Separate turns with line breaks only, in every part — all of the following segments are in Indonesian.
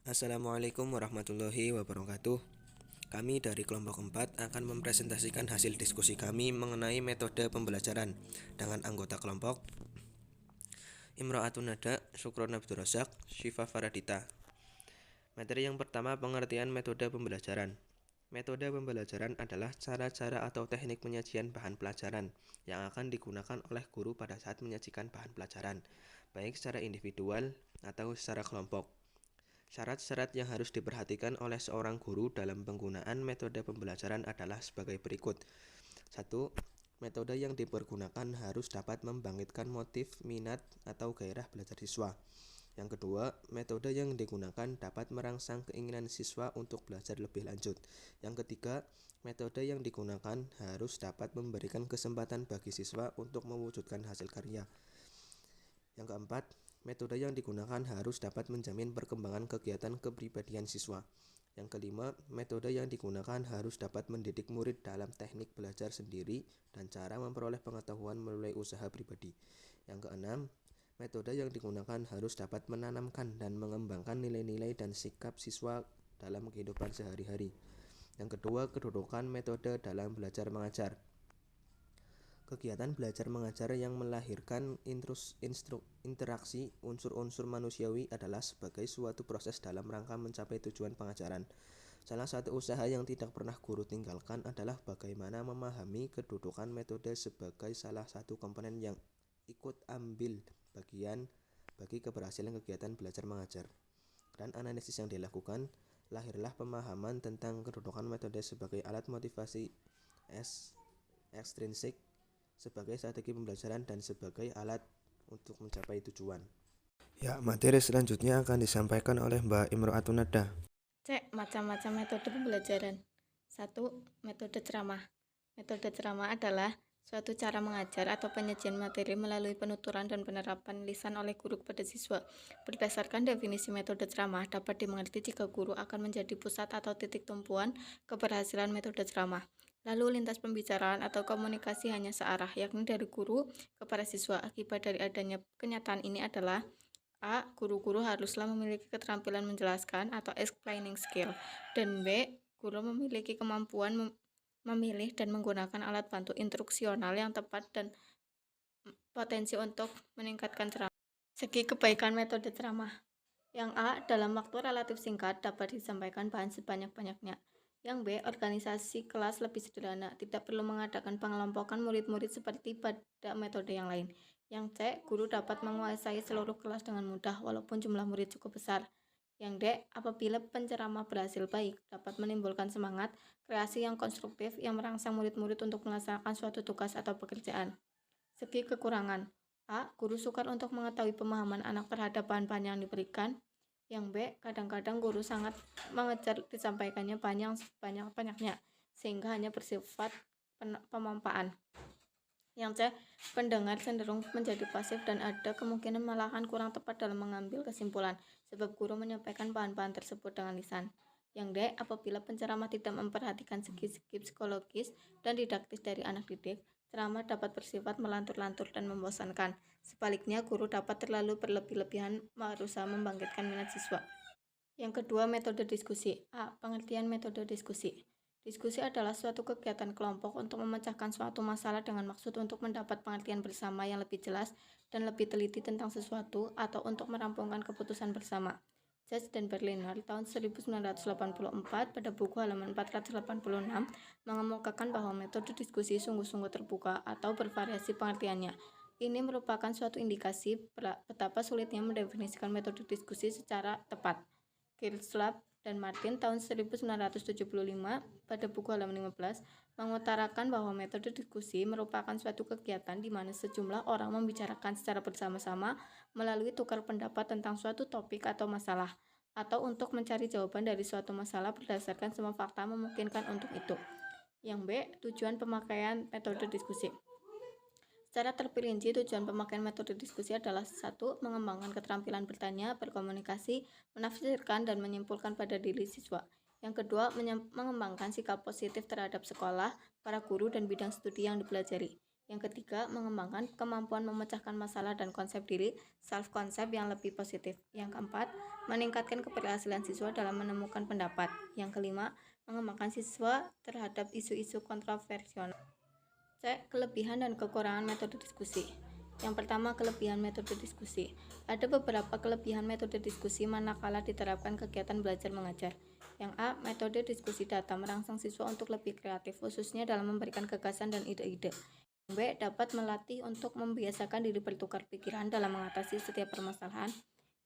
Assalamualaikum warahmatullahi wabarakatuh. Kami dari kelompok 4 akan mempresentasikan hasil diskusi kami mengenai metode pembelajaran dengan anggota kelompok Imro'atun Nada, Syukron Abdul Razak, Syifa Faradita. Materi yang pertama, pengertian metode pembelajaran. Metode pembelajaran adalah cara-cara atau teknik penyajian bahan pelajaran yang akan digunakan oleh guru pada saat menyajikan bahan pelajaran, baik secara individual atau secara kelompok. Syarat-syarat yang harus diperhatikan oleh seorang guru dalam penggunaan metode pembelajaran adalah sebagai berikut. 1. Metode yang dipergunakan harus dapat membangkitkan motif, minat, atau gairah belajar siswa. Yang kedua, metode yang digunakan dapat merangsang keinginan siswa untuk belajar lebih lanjut. Yang ketiga, metode yang digunakan harus dapat memberikan kesempatan bagi siswa untuk mewujudkan hasil karya. Yang keempat, metode yang digunakan harus dapat menjamin perkembangan kegiatan kepribadian siswa. Yang kelima, metode yang digunakan harus dapat mendidik murid dalam teknik belajar sendiri dan cara memperoleh pengetahuan melalui usaha pribadi. Yang keenam, metode yang digunakan harus dapat menanamkan dan mengembangkan nilai-nilai dan sikap siswa dalam kehidupan sehari-hari. Yang kedua, kedudukan metode dalam belajar mengajar. Kegiatan belajar mengajar yang melahirkan interaksi unsur-unsur manusiawi adalah sebagai suatu proses dalam rangka mencapai tujuan pengajaran. Salah satu usaha yang tidak pernah guru tinggalkan adalah bagaimana memahami kedudukan metode sebagai salah satu komponen yang ikut ambil bagian bagi keberhasilan kegiatan belajar mengajar. Dan analisis yang dilakukan, lahirlah pemahaman tentang kedudukan metode sebagai alat motivasi ekstrinsik, sebagai strategi pembelajaran, dan sebagai alat untuk mencapai tujuan. Ya, materi selanjutnya akan disampaikan oleh Mbak Imro'atun Nada.
Macam-macam metode pembelajaran. 1. Metode ceramah. Metode ceramah adalah suatu cara mengajar atau penyajian materi melalui penuturan dan penerapan lisan oleh guru kepada siswa. Berdasarkan definisi metode ceramah, dapat dimengerti jika guru akan menjadi pusat atau titik tumpuan keberhasilan metode ceramah. Lalu lintas pembicaraan atau komunikasi hanya searah, yakni dari guru kepada siswa. Akibat dari adanya kenyataan ini adalah A. Guru-guru haruslah memiliki keterampilan menjelaskan atau explaining skill. Dan B. Guru memiliki kemampuan memilih dan menggunakan alat bantu instruksional yang tepat dan potensi untuk meningkatkan ceramah. Segi kebaikan metode ceramah. Yang A. Dalam waktu relatif singkat dapat disampaikan bahan sebanyak-banyaknya. Yang B. Organisasi kelas lebih sederhana, tidak perlu mengadakan pengelompokan murid-murid seperti pada metode yang lain. Yang C. Guru dapat menguasai seluruh kelas dengan mudah walaupun jumlah murid cukup besar. Yang D. Apabila penceramah berhasil baik, dapat menimbulkan semangat, kreasi yang konstruktif yang merangsang murid-murid untuk melaksanakan suatu tugas atau pekerjaan. Segi kekurangan. A. Guru sukar untuk mengetahui pemahaman anak terhadap bahan-bahan yang diberikan. Yang B. Kadang-kadang guru sangat mengejar disampaikannya banyak-banyaknya sehingga hanya bersifat pemampaan. Yang C. Pendengar cenderung menjadi pasif dan ada kemungkinan malahan kurang tepat dalam mengambil kesimpulan sebab guru menyampaikan bahan-bahan tersebut dengan lisan. Yang D. Apabila penceramah tidak memperhatikan segi-segi psikologis dan didaktis dari anak didik, ceramah dapat bersifat melantur-lantur dan membosankan. Sebaliknya, guru dapat terlalu berlebih-lebihan berusaha membangkitkan minat siswa. Yang kedua, metode diskusi. A. Pengertian metode diskusi. Diskusi adalah suatu kegiatan kelompok untuk memecahkan suatu masalah dengan maksud untuk mendapat pengertian bersama yang lebih jelas dan lebih teliti tentang sesuatu atau untuk merampungkan keputusan bersama. Judge dan Berliner tahun 1984 pada buku halaman 486 mengemukakan bahwa metode diskusi sungguh-sungguh terbuka atau bervariasi pengertiannya. Ini merupakan suatu indikasi betapa sulitnya mendefinisikan metode diskusi secara tepat. Kirchlab dan Martin tahun 1975 pada buku halaman 15 mengutarakan bahwa metode diskusi merupakan suatu kegiatan di mana sejumlah orang membicarakan secara bersama-sama melalui tukar pendapat tentang suatu topik atau masalah, atau untuk mencari jawaban dari suatu masalah berdasarkan semua fakta memungkinkan untuk itu. Yang B. Tujuan pemakaian metode diskusi. Secara terperinci, tujuan pemakaian metode diskusi adalah 1. Mengembangkan keterampilan bertanya, berkomunikasi, menafsirkan, dan menyimpulkan pada diri siswa. Yang kedua, mengembangkan sikap positif terhadap sekolah, para guru, dan bidang studi yang dipelajari. Yang ketiga, mengembangkan kemampuan memecahkan masalah dan konsep diri, self-concept yang lebih positif. Yang keempat, meningkatkan keberhasilan siswa dalam menemukan pendapat. Yang kelima, mengembangkan siswa terhadap isu-isu kontroversial. C. Kelebihan dan kekurangan metode diskusi. Yang pertama, kelebihan metode diskusi. Ada beberapa kelebihan metode diskusi manakala diterapkan kegiatan belajar mengajar. Yang A. Metode diskusi data merangsang siswa untuk lebih kreatif, khususnya dalam memberikan gagasan dan ide-ide. Yang B. Dapat melatih untuk membiasakan diri bertukar pikiran dalam mengatasi setiap permasalahan.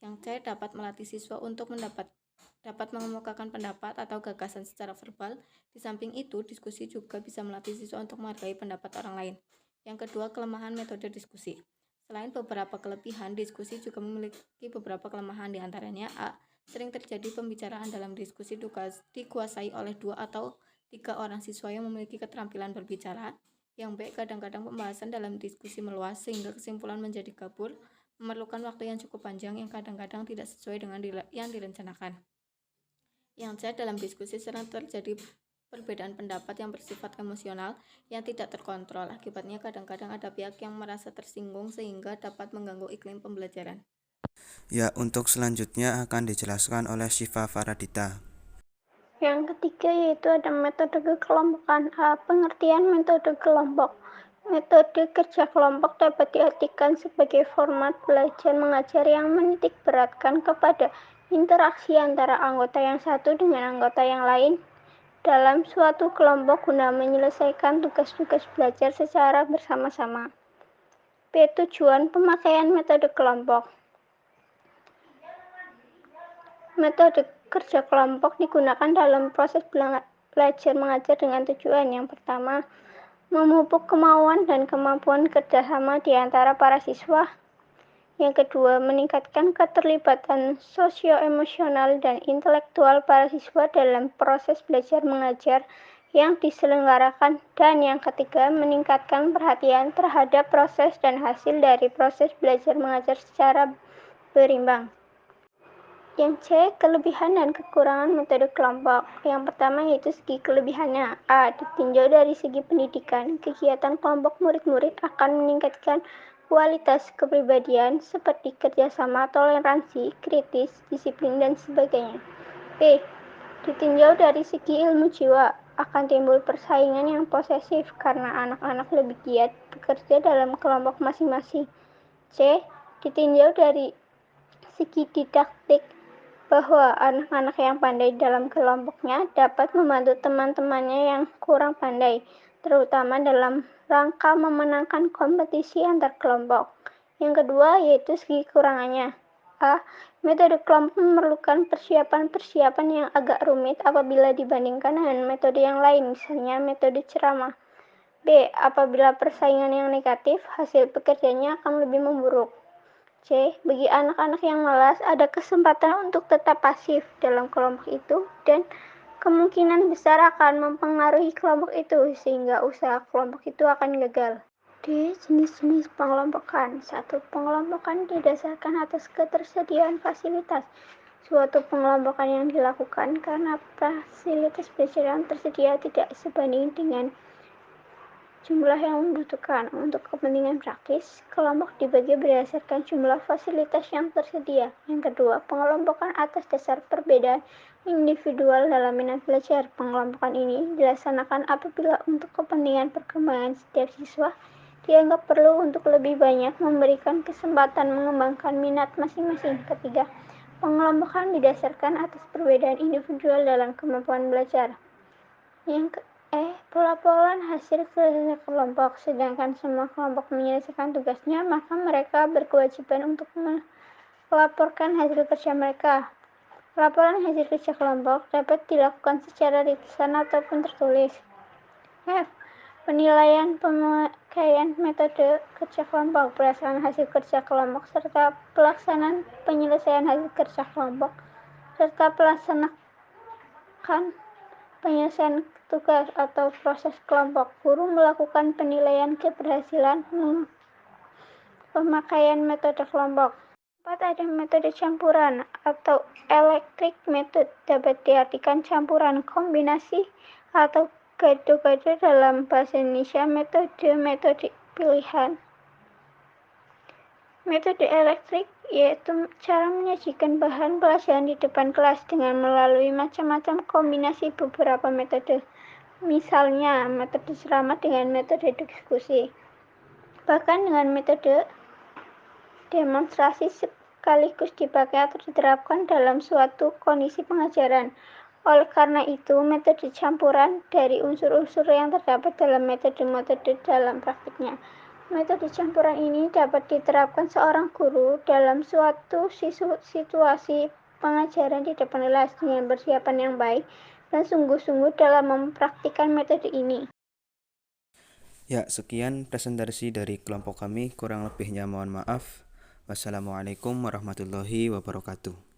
Yang C. Dapat melatih siswa untuk dapat mengemukakan pendapat atau gagasan secara verbal. Di samping itu, diskusi juga bisa melatih siswa untuk menghargai pendapat orang lain. Yang kedua, kelemahan metode diskusi. Selain beberapa kelebihan, diskusi juga memiliki beberapa kelemahan, diantaranya A. Sering terjadi pembicaraan dalam diskusi dikuasai oleh 2 atau 3 orang siswa yang memiliki keterampilan berbicara. Yang B. Kadang-kadang pembahasan dalam diskusi meluas sehingga kesimpulan menjadi kabur, memerlukan waktu yang cukup panjang yang kadang-kadang tidak sesuai dengan yang direncanakan. Yang C. Dalam diskusi sering terjadi perbedaan pendapat yang bersifat emosional yang tidak terkontrol. Akibatnya kadang-kadang ada pihak yang merasa tersinggung sehingga dapat mengganggu iklim pembelajaran.
Ya, untuk selanjutnya akan dijelaskan oleh Syifa Faradita.
Yang ketiga yaitu ada metode kekelompokan. A. Pengertian metode kelompok. Metode kerja kelompok dapat diartikan sebagai format belajar mengajar yang menitik beratkan kepada interaksi antara anggota yang satu dengan anggota yang lain dalam suatu kelompok guna menyelesaikan tugas-tugas belajar secara bersama-sama. B. Tujuan pemakaian metode kelompok. Metode kerja kelompok digunakan dalam proses belajar mengajar dengan tujuan yang pertama, memupuk kemauan dan kemampuan kerjasama di antara para siswa. Yang kedua, meningkatkan keterlibatan sosio-emosional dan intelektual para siswa dalam proses belajar mengajar yang diselenggarakan. Dan yang ketiga, meningkatkan perhatian terhadap proses dan hasil dari proses belajar mengajar secara berimbang. Yang C. Kelebihan dan kekurangan metode kelompok. Yang pertama yaitu segi kelebihannya. A. Ditinjau dari segi pendidikan, kegiatan kelompok murid-murid akan meningkatkan kualitas kepribadian seperti kerjasama, toleransi, kritis, disiplin, dan sebagainya. B. Ditinjau dari segi ilmu jiwa, akan timbul persaingan yang posesif karena anak-anak lebih giat bekerja dalam kelompok masing-masing. C. Ditinjau dari segi didaktik, bahwa anak-anak yang pandai dalam kelompoknya dapat membantu teman-temannya yang kurang pandai, terutama dalam rangka memenangkan kompetisi antar kelompok. Yang kedua yaitu segi kekurangannya. A. Metode kelompok memerlukan persiapan-persiapan yang agak rumit apabila dibandingkan dengan metode yang lain, misalnya metode ceramah. B. Apabila persaingan yang negatif, hasil pekerjaannya akan lebih memburuk. C. Bagi anak-anak yang malas, ada kesempatan untuk tetap pasif dalam kelompok itu dan kemungkinan besar akan mempengaruhi kelompok itu sehingga usaha kelompok itu akan gagal. D. Jenis-jenis pengelompokan. 1. Pengelompokan didasarkan atas ketersediaan fasilitas. Suatu pengelompokan yang dilakukan karena fasilitas belajar yang tersedia tidak sebanding dengan jumlah yang membutuhkan. Untuk kepentingan praktis, kelompok dibagi berdasarkan jumlah fasilitas yang tersedia. Yang kedua, pengelompokan atas dasar perbedaan individual dalam minat belajar. Pengelompokan ini dilaksanakan apabila untuk kepentingan perkembangan setiap siswa dianggap perlu untuk lebih banyak memberikan kesempatan mengembangkan minat masing-masing. Ketiga, pengelompokan didasarkan atas perbedaan individual dalam kemampuan belajar. Yang pelaporan hasil kerja kelompok. Sedangkan semua kelompok menyelesaikan tugasnya, maka mereka berkewajiban untuk melaporkan hasil kerja mereka. Laporan hasil kerja kelompok dapat dilakukan secara lisan ataupun tertulis. F. Penilaian pemakaian metode kerja kelompok. Berdasarkan hasil kerja kelompok serta pelaksanaan penyelesaian hasil kerja kelompok serta penyelesaian tugas atau proses kelompok, guru melakukan penilaian keberhasilan pemakaian metode kelompok. 4. Ada metode campuran atau electric method, dapat diartikan campuran, kombinasi, atau gado-gado dalam bahasa Indonesia. Metode pilihan. Metode elektrik yaitu cara menyajikan bahan pelajaran di depan kelas dengan melalui macam-macam kombinasi beberapa metode. Misalnya, metode ceramah dengan metode diskusi. Bahkan dengan metode demonstrasi sekaligus dipakai atau diterapkan dalam suatu kondisi pengajaran. Oleh karena itu, metode campuran dari unsur-unsur yang terdapat dalam metode-metode dalam praktiknya. Metode campuran ini dapat diterapkan seorang guru dalam suatu situasi pengajaran di depan kelas dengan persiapan yang baik dan sungguh-sungguh dalam mempraktikkan metode ini.
Ya, sekian presentasi dari kelompok kami. Kurang lebihnya mohon maaf. Wassalamualaikum warahmatullahi wabarakatuh.